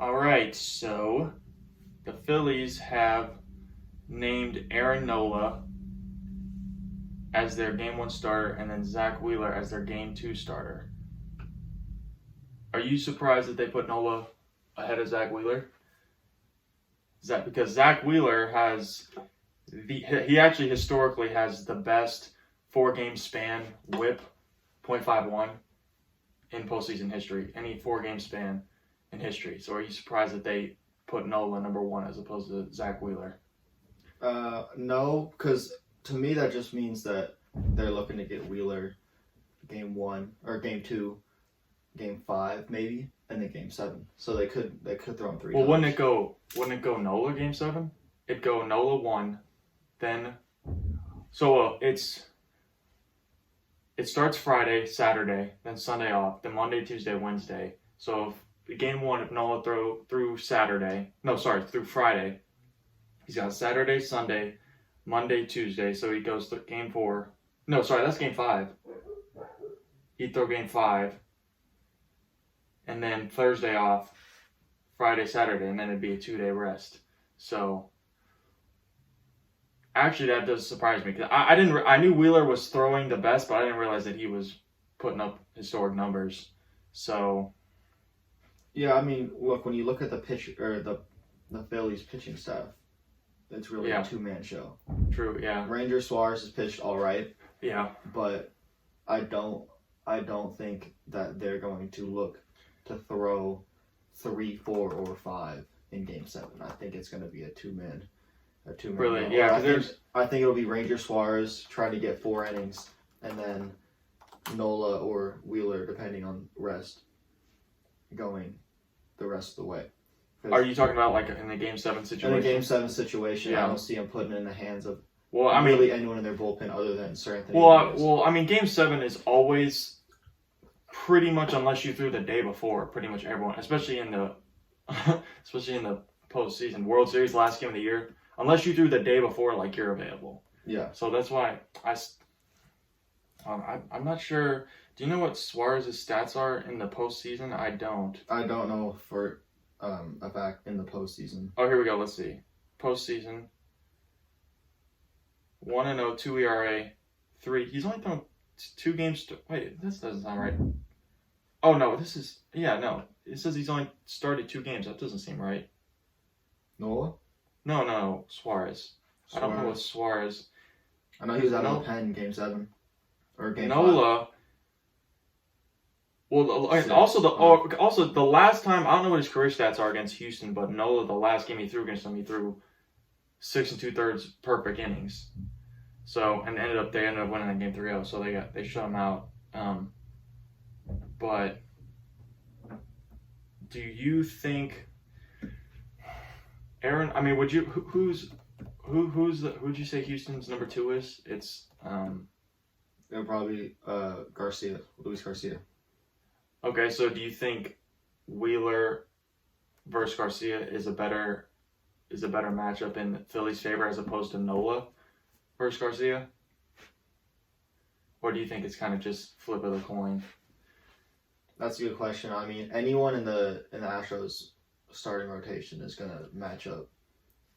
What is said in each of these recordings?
All right, so the Phillies have named Aaron Nola as their Game 1 starter and then Zack Wheeler as their Game 2 starter. Are you surprised that they put Nola ahead of Zack Wheeler? Is that because Zack Wheeler he actually historically has the best 4-game span whip, .51, in postseason history. Any 4-game span in history. So are you surprised that they put Nola number 1 as opposed to Zack Wheeler? No, because to me that just means that they're looking to get Wheeler Game 1 or Game 2, Game 5 maybe, and then Game 7. So they could throw him 3 Well, times. wouldn't it go Nola Game 7? It'd go Nola 1, then it starts Friday, Saturday, then Sunday off, then Monday, Tuesday, Wednesday. So if Game 1, if Nola through Friday, he's got Saturday, Sunday, Monday, Tuesday. So he goes to Game 4. No, sorry, that's Game 5. He'd throw Game 5, and then Thursday off, Friday, Saturday, and then it'd be a 2-day rest. So actually, that does surprise me because I knew Wheeler was throwing the best, but I didn't realize that he was putting up historic numbers. So yeah, I mean, look, when you look at the pitch or the Phillies pitching staff, it's really a 2-man show. True, yeah. Ranger Suarez has pitched all right. Yeah, but I don't think that they're going to look to throw 3, 4, or 5 in Game 7. I think it's going to be a two-man. Really? Run. Yeah, I think it'll be Ranger Suarez trying to get 4 innings, and then Nola or Wheeler, depending on rest, going the rest of the way. Are you talking about like in the Game 7 situation? In a Game 7 situation, Yeah. I don't see them putting it in the hands of really anyone in their bullpen other than Sir Anthony. Game 7 is always pretty much, unless you threw the day before, pretty much everyone, especially in the postseason, World Series, last game of the year, unless you threw the day before, like, you're available. Yeah. So that's why I'm not sure. Do you know what Suarez's stats are in the postseason? I don't. I don't know for a fact in the postseason. Oh, here we go. Let's see. Postseason. 1-0, 2 ERA, 3. He's only thrown 2 games. Wait, this doesn't sound right. Oh no, this is no. It says he's only started 2 games. That doesn't seem right. Nola? No, Suarez. I don't know what Suarez. I know he was out of the pen in Game 7 or Game 5. Nola. Well, also the last time, I don't know what his career stats are against Houston, but Nola, the last game he threw against them, he threw 6 2/3 perfect innings. So, and they ended up winning that game 3-0. So they shut him out. But do you think Aaron? I mean, would you who'd you say Houston's number 2 is? It's It'll probably Luis Garcia. Okay, so do you think Wheeler versus Garcia is a better matchup in Philly's favor as opposed to Nola versus Garcia? Or do you think it's kind of just flip of the coin? That's a good question. I mean, anyone in the Astros starting rotation is going to match up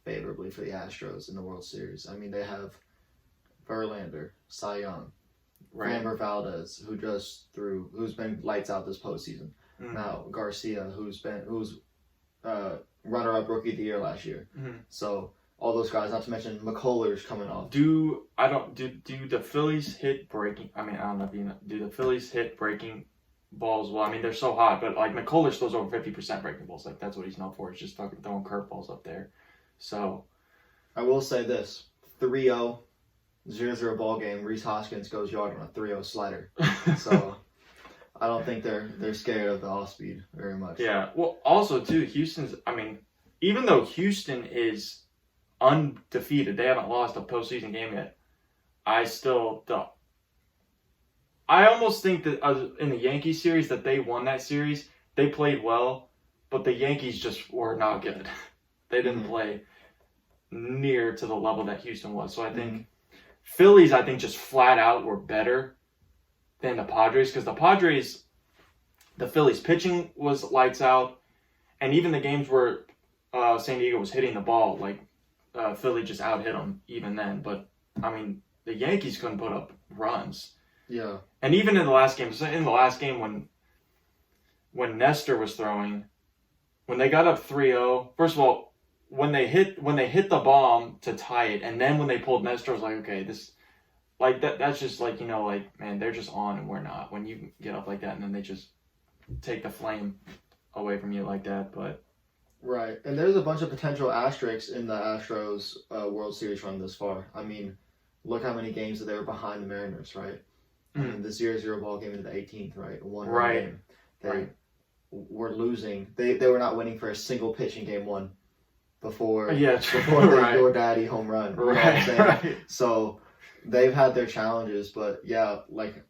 favorably for the Astros in the World Series. I mean, they have Verlander, Cy Young, Framber Valdez, who's been lights out this postseason. Mm-hmm. Now Garcia, who's runner-up Rookie of the Year last year. Mm-hmm. So all those guys, not to mention McCullers coming off. Do the Phillies hit breaking? I mean, I don't know if you know. Do the Phillies hit breaking balls? Well, I mean, they're so hot, but like McCullers throws over 50% breaking balls. Like that's what he's known for. He's just fucking throwing curveballs up there. So I will say this: 3-0. 0-0 ball game. Rhys Hoskins goes yard on a 3-0 slider. So I don't think they're scared of the off speed very much. Yeah. Well, also too, Houston's. I mean, even though Houston is undefeated, they haven't lost a postseason game yet. I almost think that in the Yankees series that they won that series, they played well, but the Yankees just were not good. They didn't play near to the level that Houston was. So I think Phillies, just flat out were better than the Padres because the Phillies pitching was lights out, And even the games where San Diego was hitting the ball, like Philly just out hit them even then. But I mean, the Yankees couldn't put up runs. Yeah. And even in the last game, when Nestor was throwing, when they got up 3-0, first of all, when they hit the bomb to tie it, and then when they pulled Nestor, I was like, okay, that's just like, like, man, they're just on and we're not. When you get up like that and then they just take the flame away from you like that, but right. And there's a bunch of potential asterisks in the Astros World Series run this far. I mean, look how many games that they were behind the Mariners, right? I mean, the 0-0 ball game into the 18th, right? One game. They were losing. They were not winning for a single pitch in game one before the Your Daddy home run. You know what I'm saying? Right. So they've had their challenges, but yeah, like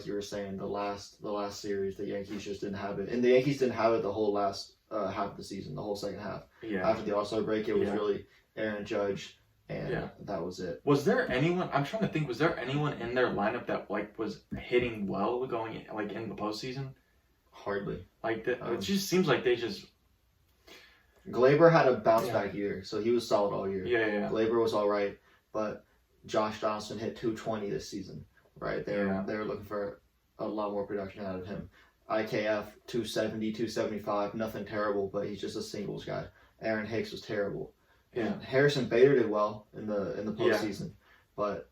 you were saying, the last series, the Yankees just didn't have it, and the Yankees didn't have it the whole last half of the season, the whole second half. Yeah. After the All-Star break, it was really Aaron Judge, and that was it. Was there anyone? I'm trying to think. Was there anyone in their lineup that was hitting well going in the postseason? Hardly. It just seems like they just. Glaber had a bounce back year, so he was solid all year. Yeah. Glaber was all right, but Josh Donaldson hit 220 this season. Right, they were looking for a lot more production out of him. IKF 270, 275, nothing terrible, but he's just a singles guy. Aaron Hicks was terrible. Yeah. And Harrison Bader did well in the postseason, but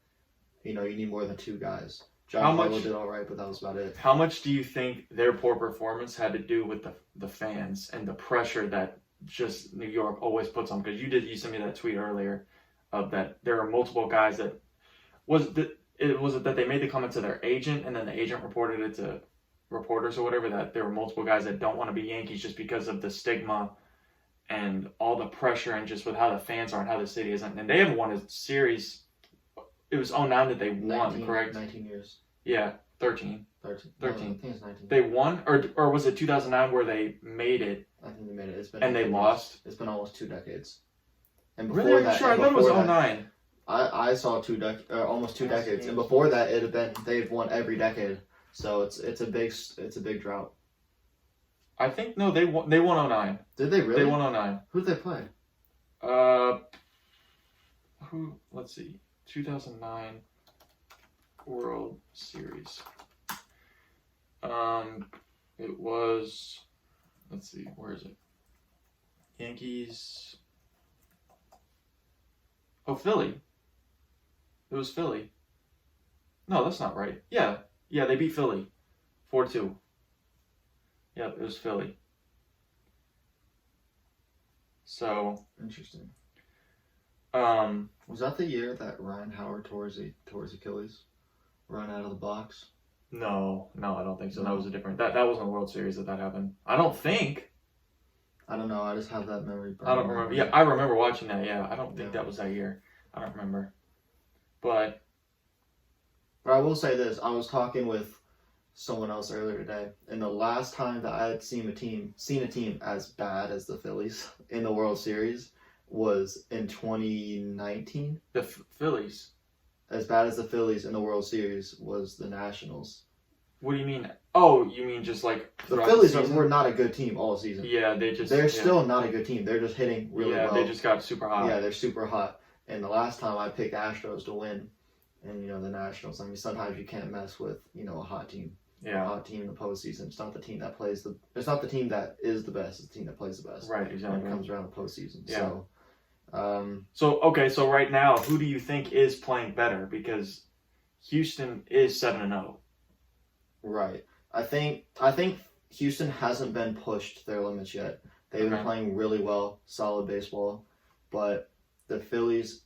you need more than two guys. John Nola did all right, but that was about it. How much do you think their poor performance had to do with the fans and the pressure that just New York always puts on? Because you sent me that tweet earlier of that there are multiple guys that was it that they made the comment to their agent, and then the agent reported it to reporters or whatever, that there were multiple guys that don't want to be Yankees just because of the stigma and all the pressure and just with how the fans are and how the city is. And they haven't won a series. It was 2009 that they won, correct? 19 years. Yeah, 13. 13. 13. No, I think it's 19. They won? Or was it 2009 where they made it? I think they made it. And they lost? It's been almost 2 decades. And before really? that, Sure, I thought it was 2009. I saw almost 2 decades, and before that, they've won every decade. So it's a big drought. I think they won 2009. Did they really? They won 2009. Who did they play? Let's see. 2009 World Series. It was, let's see, where is it? Yankees. Oh, Philly. It was Philly. No, that's not right. Yeah, they beat Philly 4-2. Yep, it was Philly. So interesting. Was that the year that Ryan Howard tore his Achilles? Run out of the box? No, I don't think so. That was a different. That wasn't a World Series that happened. I don't think. I don't know. I just have that memory. I don't remember. Yeah, I remember watching that. Yeah, I don't think that was that year. I don't remember. But I will say this: I was talking with someone else earlier today, and the last time that I had seen a team as bad as the Phillies in the World Series was in 2019. The Phillies. As bad as the Phillies in the World Series was the Nationals. What do you mean? Oh, you mean just like the Phillies were not a good team all season. Yeah, they're still not a good team. They're just hitting really well. Yeah, they just got super hot. Yeah, they're super hot. And the last time I picked Astros to win, and the Nationals. I mean, sometimes you can't mess with a hot team. Yeah. A hot team in the postseason. It's not the team that plays It's not the team that is the best. It's the team that plays the best. Right. Exactly. When it comes around the postseason. Yeah. So. So right now, who do you think is playing better? Because Houston is 7-0. Right. I think Houston hasn't been pushed their limits yet. They've been playing really well, solid baseball, but the Phillies,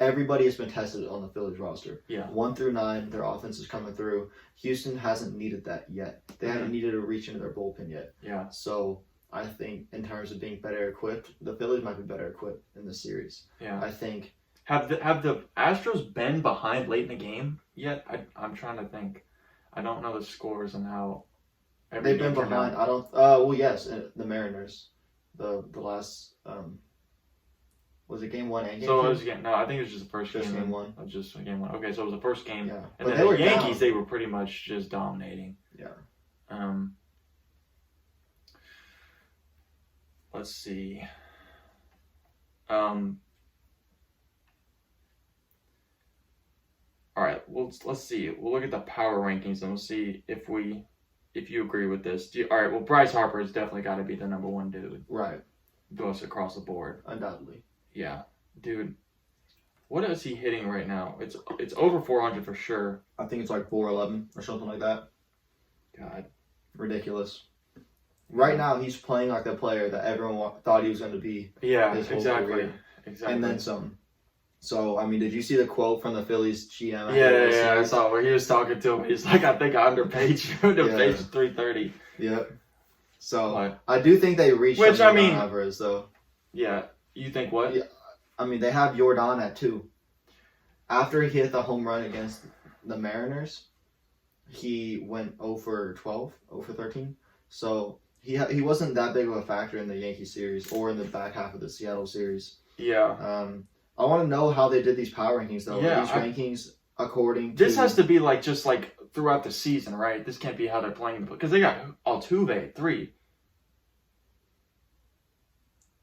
everybody has been tested on the Phillies roster. Yeah. 1 through 9, their offense is coming through. Houston hasn't needed that yet. They haven't needed to reach into their bullpen yet. Yeah. So I think in terms of being better equipped, the Phillies might be better equipped in this series. Yeah. I think. Have the Astros been behind late in the game yet? I'm trying to think. I don't know the scores and how. They've been behind. I don't. Well, yes, the Mariners, the last. Was it game 1 and game 2? So it was I think it was just the first game. Just game 1. Just game 1. Okay, so it was the first game. Yeah. And then the Yankees, they were pretty much just dominating. Yeah. let's see. All right, well, let's see. We'll look at the power rankings and we'll see if you agree with this. All right, well, Bryce Harper has definitely got to be the number one dude. Right. Goes across the board. Undoubtedly. Yeah, dude. What is he hitting right now? It's over 400 for sure. I think it's like 411 or something like that. God. Ridiculous. Right now, he's playing like the player that everyone thought he was going to be. Yeah, his whole exactly. career. Exactly. And then some. So, I mean, did you see the quote from the Phillies GM? Yeah, I saw where he was talking to him. He's like, I think I underpaid you to page 330. Yep. So, But, I do think they reached Alvarez, though. Yeah. You think what? Yeah. I mean, they have Jordan at 2. After he hit the home run against the Mariners, he went 0 for 12, 0 for 13. So, he wasn't that big of a factor in the Yankee series or in the back half of the Seattle series. Yeah. I want to know how they did these power rankings, though. Yeah, these rankings according to... This has to be like just like throughout the season, right? This can't be how they're playing. Because they got Altuve at 3.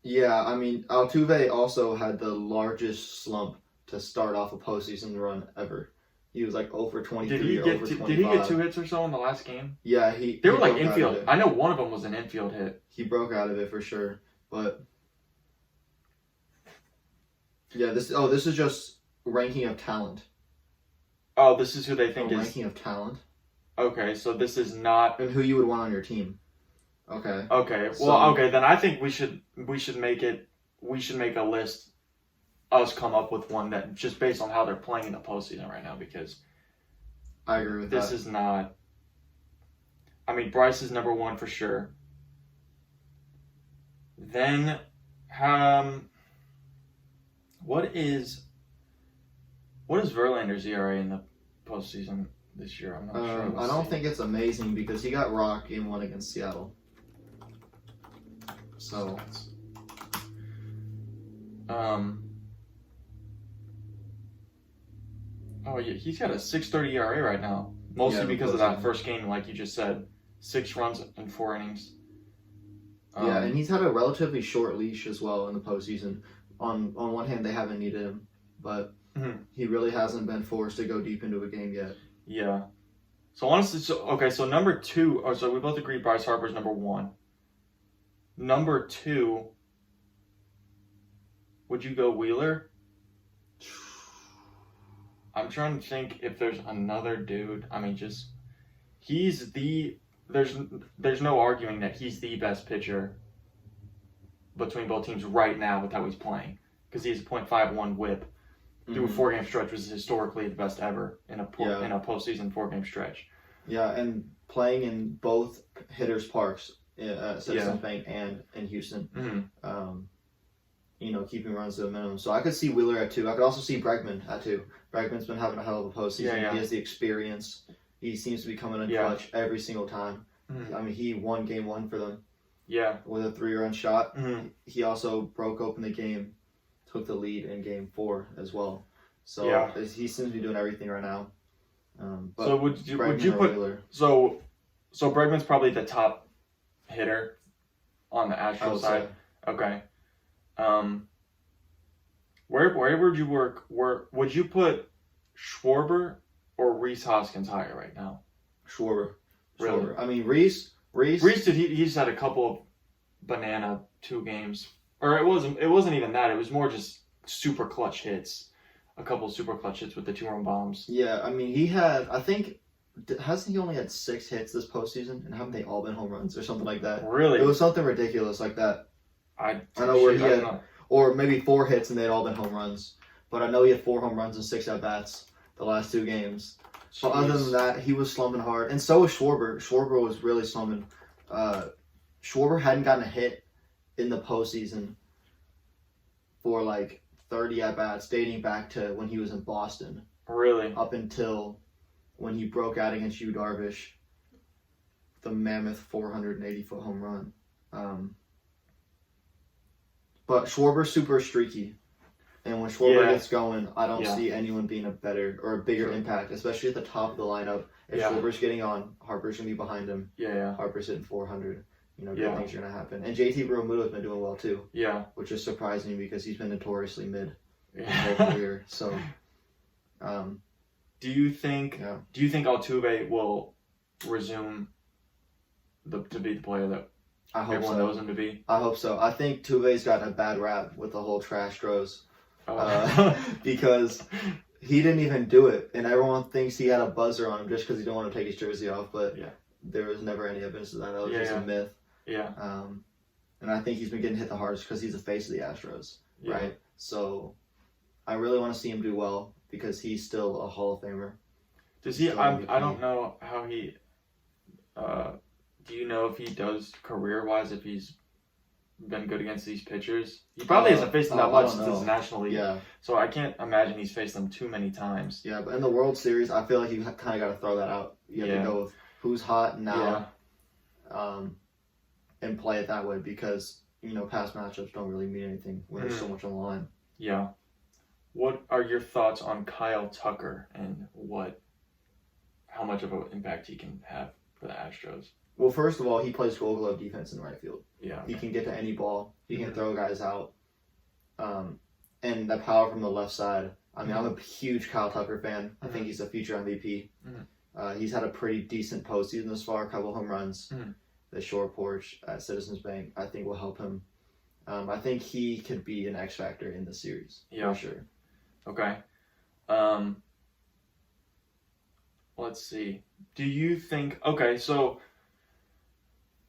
Yeah, I mean, Altuve also had the largest slump to start off a postseason run ever. He was like 0 for 23 Did he or get 0 for 25. did he get 2 hits or so in the last game? Yeah, They were like infield. I know one of them was an infield hit. He broke out of it for sure, but yeah, this is just ranking of talent. Oh, this is who they think is ranking of talent. Okay, so this is not and who you would want on your team. Okay. Okay. Well, okay, then I think we should make a list. Us come up with one that just based on how they're playing in the postseason right now, because I agree with that. This is not. I mean, Bryce is number 1 for sure. Then, what is Verlander's ERA in the postseason this year? I'm not sure. I don't think it's amazing because he got rocked in 1 against Seattle. So, oh yeah, he's got a 6.30 ERA right now, mostly because of that first game, like you just said, 6 runs in 4 innings. Yeah, and he's had a relatively short leash as well in the postseason. On one hand, they haven't needed him, but he really hasn't been forced to go deep into a game yet. Yeah. So honestly, so number 2. Oh, so we both agree Bryce Harper's number 1. Number 2. Would you go Wheeler? I'm trying to think if there's another dude. I mean, there's no arguing that he's the best pitcher between both teams right now with how he's playing, because he has a .51 WHIP through a 4-game stretch, which is historically the best ever in a postseason 4-game stretch. Yeah, and playing in both hitters' parks, Citizens Bank and in Houston. Keeping runs to a minimum. So I could see Wheeler at 2. I could also see Bregman at 2. Bregman's been having a hell of a postseason. Yeah. He has the experience. He seems to be coming in clutch every single time. I mean, he won Game 1 for them. Yeah. With a 3-run shot. He also broke open the game, took the lead in Game 4 as well. So he seems to be doing everything right now. But so would you put Wheeler? So Bregman's probably the top hitter on the Astros side. Okay. Where would you work? Would you put Schwarber or Rhys Hoskins higher right now? Schwarber. Really? Schwarber. I mean, Rhys he's had a couple of banana 2 games, or it wasn't even that. It was more just super clutch hits. A couple of super clutch hits with the 2-run bombs. Yeah, I mean, hasn't he only had 6 hits this postseason, and haven't they all been home runs or something like that? Really? It was something ridiculous like that. I know where he had, or maybe 4 hits and they'd all been home runs. But I know he had 4 home runs and 6 at bats the last 2 games. Jeez. But other than that, he was slumping hard, and so was Schwarber. Schwarber was really slumping. Schwarber hadn't gotten a hit in the postseason for like 30 at bats, dating back to when he was in Boston. Really? Up until when he broke out against Yu Darvish, the mammoth 480-foot home run. But Schwarber's super streaky. And when Schwarber gets going, I don't see anyone being a better or a bigger impact, especially at the top of the lineup. If Schwarber's getting on, Harper's going to be behind him. Yeah. Harper's hitting 400. good things are going to happen. And JT Realmuto's been doing well too. Yeah. Which is surprising because he's been notoriously mid his Yeah. whole career. So, do you think Altuve will resume to be the player that I hope everyone so. knows him to be? I hope so. I think Tuve's gotten a bad rap with the whole trash throws because he didn't even do it, and everyone thinks he had a buzzer on him just because he didn't want to take his jersey off. But there was never any evidence of that. That was just a myth. Yeah. And I think he's been getting hit the hardest because he's the face of the Astros, Yeah. right? So I really want to see him do well because he's still a Hall of Famer. Does he? I don't know how he. Do you know if he does career-wise, if he's been good against these pitchers? He probably hasn't faced them that much since the National League. Yeah. So I can't imagine he's faced them too many times. Yeah, but in the World Series, I feel like you kind of got to throw that out. You have to go with who's hot now, and play it that way because, past matchups don't really mean anything when there's so much on the line. Yeah. What are your thoughts on Kyle Tucker and how much of an impact he can have for the Astros? Well, first of all, he plays Gold Glove defense in right field. Yeah. He can get to any ball. He can throw guys out. And the power from the left side. I mean, I'm a huge Kyle Tucker fan. I think he's a future MVP. He's had a pretty decent postseason thus far, a couple home runs. The short porch at Citizens Bank, I think, will help him. I think he could be an X factor in the series. Yeah. For sure. Okay. Let's see. Do you think... Okay, so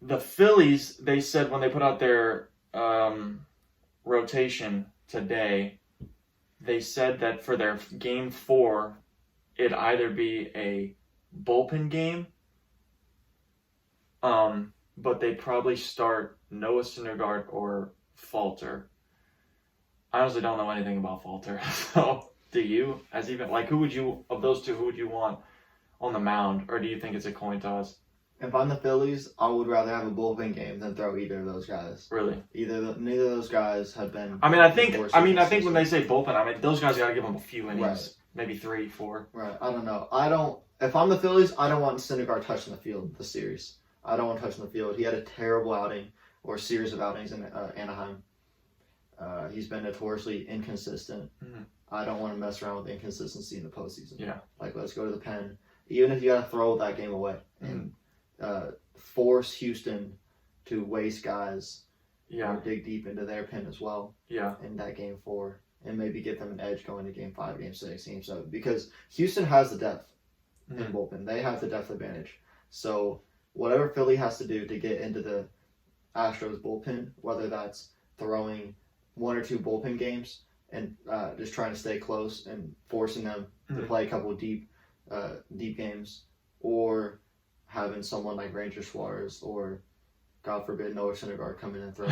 the Phillies, they said when they put out their rotation today, they said that for their Game 4, it'd either be a bullpen game, but they'd probably start Noah Syndergaard or Falter. I honestly don't know anything about Falter, so do you? Who would you, of those two, who would you want on the mound, or do you think it's a coin toss? If I'm the Phillies, I would rather have a bullpen game than throw either of those guys. Really? Neither of those guys have been. I think when they say bullpen, those guys got to give them a few innings, right. Maybe 3, 4. Right. I don't know. If I'm the Phillies, I don't want Syndergaard touching the field this series. I don't want touching the field. He had a terrible outing or series of outings in Anaheim. He's been notoriously inconsistent. I don't want to mess around with inconsistency in the postseason. Yeah. Let's go to the pen. Even if you got to throw that game away and force Houston to waste guys or dig deep into their pen as well in that Game 4 and maybe get them an edge going to Game 5, Game 6, Game 7 because Houston has the depth in bullpen. They have the depth advantage. So whatever Philly has to do to get into the Astros bullpen, whether that's throwing 1 or 2 bullpen games and just trying to stay close and forcing them to play a couple of deep games, or having someone like Ranger Suarez or, God forbid, Noah Syndergaard come in and throw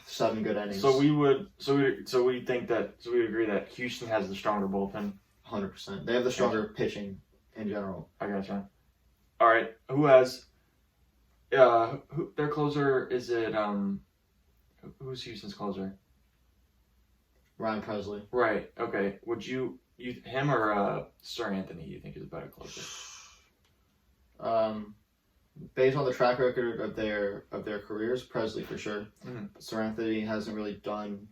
seven good innings. So we would agree that Houston has the stronger bullpen. 100%. They have the stronger pitching in general. I gotcha. All right, who has? Their closer is it? Who's Houston's closer? Ryan Presley. Right. Okay. Would you him or Sir Anthony? You think is a better closer? Based on the track record of their careers, Presley for sure. Sir Anthony hasn't really done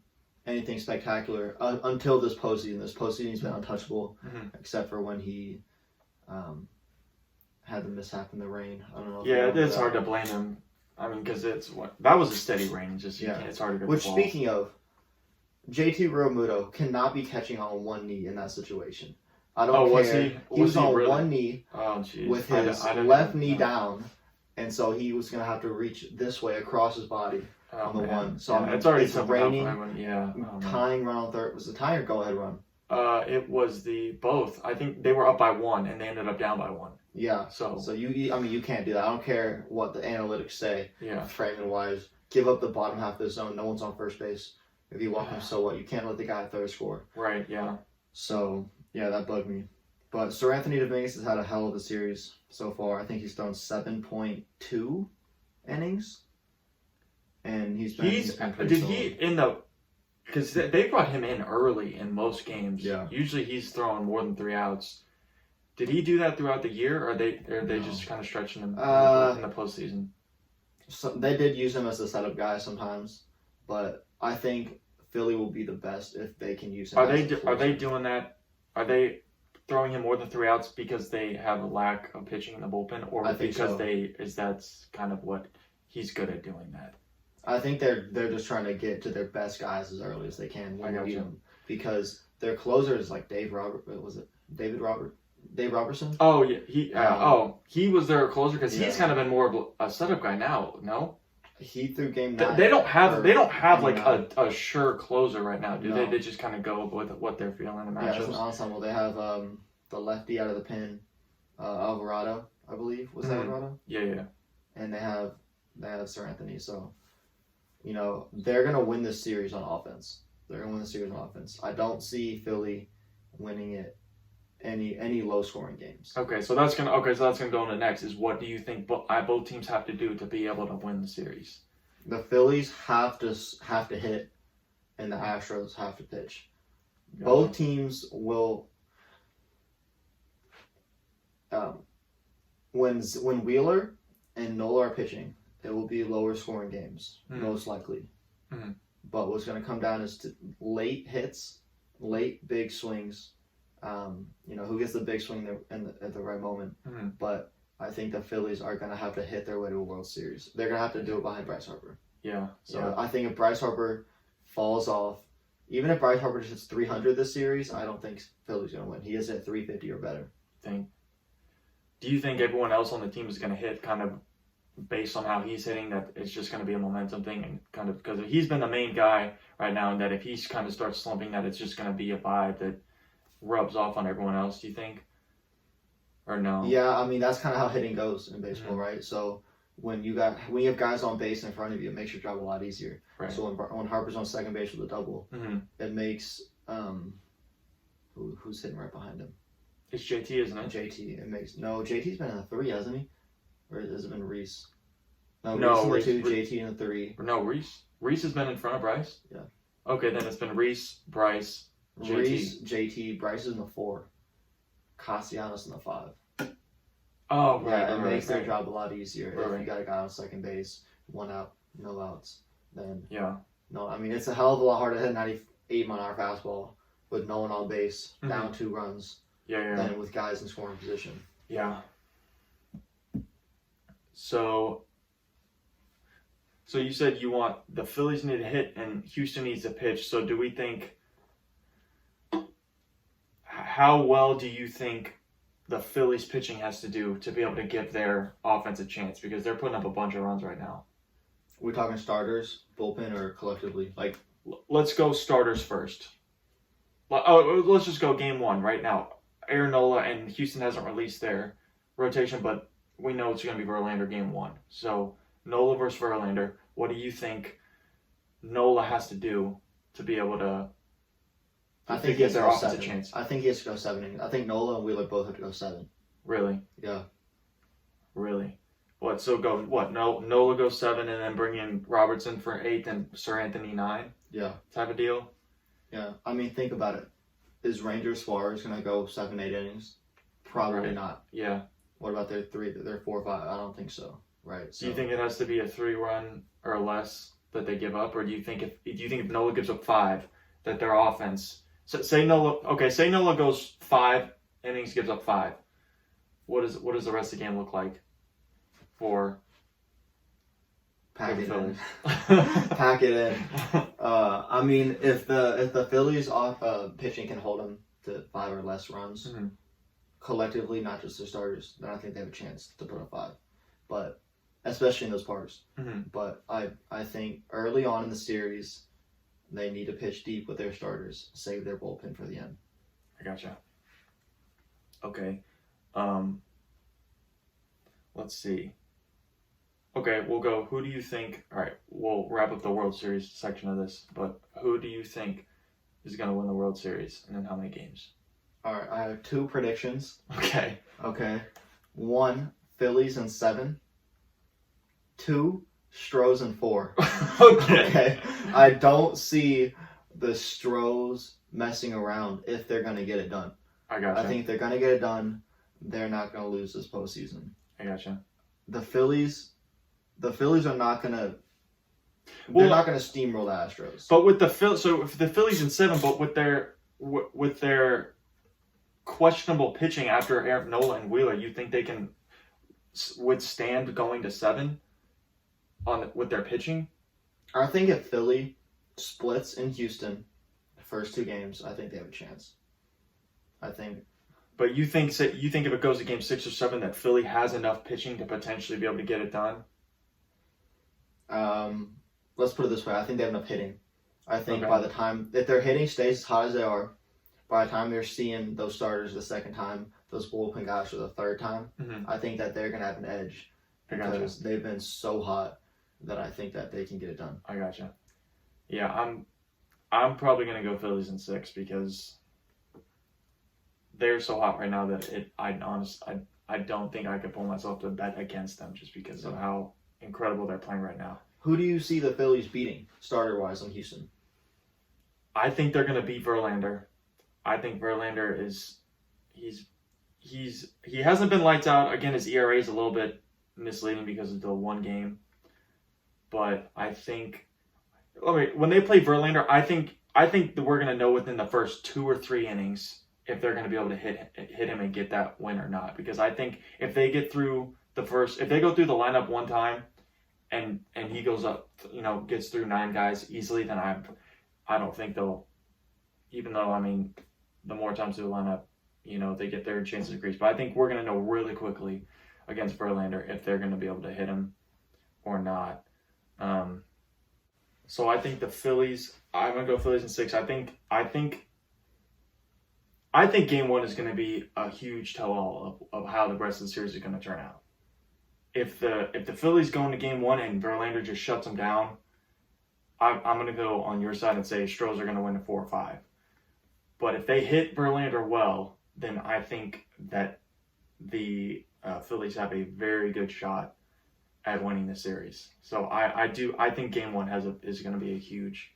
anything spectacular until this postseason. This postseason he's been untouchable, except for when he had the mishap in the rain. I don't know. It's hard to blame him. I mean, because that was a steady rain. It's hard to get Which, the ball. speaking of, JT Realmuto cannot be catching on one knee in that situation. I don't care. Was he? He was on really? one knee with his left knee down, and so he was going to have to reach this way across his body on the one. So it's already raining. Tying run on third. Was the tying or go ahead run? It was the both. I think they were up by 1 and they ended up down by 1. Yeah. So you can't do that. I don't care what the analytics say. Yeah. Framing wise, give up the bottom half of the zone. No one's on first base. If you walk him, so what? You can't let the guy third score. Right. Yeah. So yeah, that bugged me. But Sir Anthony Dominguez has had a hell of a series so far. I think he's thrown 7.2 innings, and he's been pretty solid. Because they brought him in early in most games. Yeah. Usually he's throwing more than 3 outs. Did he do that throughout the year, or are they just kind of stretching him in the postseason? they did use him as a setup guy sometimes, but I think Philly will be the best if they can use him. Are they doing that? Are they throwing him more than 3 outs because they have a lack of pitching in the bullpen, or because that's kind of what he's good at doing that? I think they're just trying to get to their best guys as early as they can when they need them, because their closer is like David Robertson. Oh yeah, he was their closer because he's kind of been more of a setup guy now. No, he threw game 9. They don't have like a sure closer right now, do they? They just kind of go with what they're feeling in the matchups. Yeah, it's an ensemble. They have the lefty out of the pen, Alvarado, I believe. Was that Alvarado? Yeah. And they have Sir Anthony. So, they're gonna win this series on offense. I don't see Philly winning it any low scoring games. So that's gonna go into next. Is what do you think both teams have to do to be able to win the series? The Phillies have to hit, and the Astros have to pitch. Gotcha. Both teams will. When Wheeler and Nola are pitching, it will be lower scoring games, most likely. Mm-hmm. But what's going to come down is to late hits, late big swings. Who gets the big swing at the right moment. Mm-hmm. But I think the Phillies are going to have to hit their way to a World Series. They're going to have to do it behind Bryce Harper. Yeah. So I think if Bryce Harper falls off, even if Bryce Harper just hits 300 this series, I don't think Philly's going to win. He is at 350 or better. Do you think everyone else on the team is going to hit kind of based on how he's hitting, that it's just going to be a momentum thing, and kind of because he's been the main guy right now, and that if he's kind of starts slumping, that it's just going to be a vibe that rubs off on everyone else, do you think? Or no? Yeah, I mean, that's kind of how hitting goes in baseball, right? So when you have guys on base in front of you, it makes your job a lot easier. Right. So when Harper's on second base with a double, it makes who's hitting right behind him? It's JT, isn't it? JT's been in the 3, hasn't he? Or has it been Reese? No, Reese in the 2, JT in the 3. No, Reese. Reese has been in front of Bryce? Yeah. Okay, then it's been Reese, Bryce, JT. Reese, JT, Bryce is in the 4. Castellanos in the 5. Oh, right. Yeah, it makes their job a lot easier. Right. If you got a guy on second base, 1 out, no outs, then... Yeah. No, I mean, it's a hell of a lot harder to hit 98-mile-an-hour fastball with no one on base, down 2 runs, than with guys in scoring position. Yeah. So you said you want the Phillies need to hit and Houston needs to pitch. So do we think, how well do you think the Phillies pitching has to do to be able to give their offense a chance? Because they're putting up a bunch of runs right now. We're talking starters, bullpen, or collectively? Let's go starters first. Let's just go game 1 right now. Aaron Nola, and Houston hasn't released their rotation, but we know it's going to be Verlander game 1. So Nola versus Verlander. What do you think Nola has to do to be able to give their offense a chance? I think he has to go 7 innings. I think Nola and Wheeler both have to go 7. Really? Yeah. Really? What? So go what? Nola goes 7 and then bring in Robertson for 8 and Sir Anthony 9? Yeah. Type of deal? Yeah. I mean, think about it. Is Ranger Suarez going to go 7-8 innings? Probably not. Yeah. What about their 4-5? I don't think so. Right. So. Do you think it has to be a 3-run or less that they give up, or do you think if Nola gives up 5, that their offense? So say Nola goes 5 innings, gives up 5. What does the rest of the game look like for? Pack it in. Pack it in. I mean, if the Phillies pitching can hold them to 5 or less runs, collectively, not just their starters, then I think they have a chance to put up 5. But especially in those parts. But I think early on in the series, they need to pitch deep with their starters, save their bullpen for the end. I gotcha. Okay. Let's see. Okay, we'll go. Who do you think? All right, we'll wrap up the World Series section of this, but who do you think is going to win the World Series, and in how many games? All right, I have 2 predictions. Okay. 1, Phillies in 7. 2, Stros in 4. Okay. I don't see the Stros messing around if they're going to get it done. I gotcha. I think if they're going to get it done, they're not going to lose this postseason. I gotcha. The Phillies, the Phillies are not gonna. Well, They're not gonna steamroll the Astros. But with the so if the Phillies in 7, but with their questionable pitching after Aaron Nola and Wheeler, you think they can withstand going to 7 with their pitching? I think if Philly splits in Houston, the first 2 games, I think they have a chance. I think. But you think if it goes to game 6 or 7 that Philly has enough pitching to potentially be able to get it done? Let's put it this way. I think they have enough hitting. I think Okay. by the time, if their hitting stays as hot as they are, by the time they're seeing those starters the second time, those bullpen guys for the third time, Mm-hmm. I think that they're going to have an edge because they've been so hot that I think that they can get it done. I gotcha. Yeah, I'm probably going to go Phillies in 6 because they're so hot right now that I don't think I could pull myself to bet against them just because of how incredible they're playing right now. Who do you see the Phillies beating, starter-wise, in Houston? I think they're going to beat Verlander. I think Verlander he hasn't been lights out. Again, his ERA is a little bit misleading because of the 1 game. But I think when they play Verlander, I think that we're going to know within the first 2 or 3 innings if they're going to be able to hit him and get that win or not. Because I think if they get through if they go through the lineup one time and he goes up, gets through 9 guys easily, then I don't think they'll, even though, I mean, the more times through the lineup, they get their chances increase. But I think we're going to know really quickly against Verlander if they're going to be able to hit him or not. So I think the Phillies, I'm going to go Phillies in 6. I think game 1 is going to be a huge tell-all of how the rest of the series is going to turn out. If the Phillies go into game 1 and Verlander just shuts them down, I'm going to go on your side and say Stros are going to win 4 or 5. But if they hit Verlander well, then I think that the Phillies have a very good shot at winning the series. So I think game 1 is going to be a huge,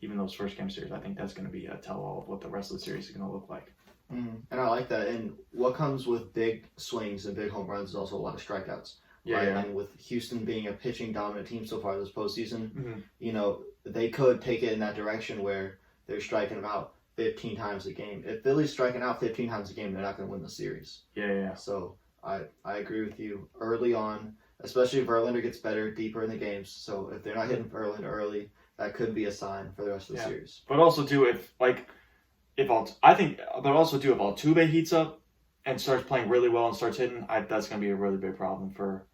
even those first game series, I think that's going to be a tell-all of what the rest of the series is going to look like. Mm-hmm. And I like that. And what comes with big swings and big home runs is also a lot of strikeouts. Yeah, right? yeah. And with Houston being a pitching dominant team so far this postseason, Mm-hmm. They could take it in that direction where they're striking them out 15 times a game. If Philly's striking out 15 times a game, they're not going to win the series. Yeah. So I agree with you early on, especially if Verlander gets better deeper in the games. So if they're not hitting Verlander early, that could be a sign for the rest of the series. But also too, if Altuve heats up and starts playing really well and starts hitting, that's going to be a really big problem for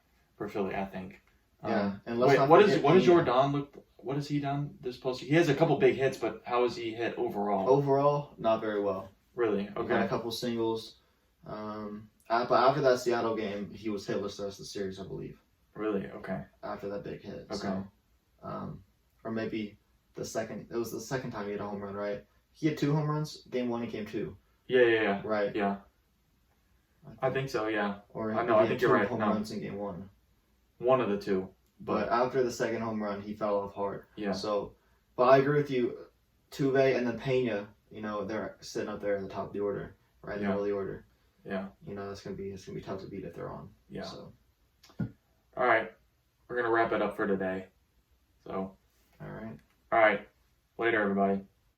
Philly, I think. Yeah, and what does Jordan look? What has he done this postseason? He has a couple big hits, but how has he hit overall? Overall, not very well. Really? He Okay. got a couple singles. But after that Seattle game, he was hitless the rest of the series, I believe. Really? Okay. After that big hit. Okay. So, or maybe it was the second time he hit a home run, right? He had 2 home runs, game 1 and game 2. Yeah. Right. Yeah. I think so, yeah. Or I think you're right. Home runs in game 1. One of the 2. But after the second home run, he fell off hard. Yeah. So, but I agree with you. Tuve and then Pena, they're sitting up there in the top of the order, right in the early order. Yeah. It's gonna be tough to beat if they're on. Yeah. So. All right, we're gonna wrap it up for today. So. All right. All right. Later, everybody.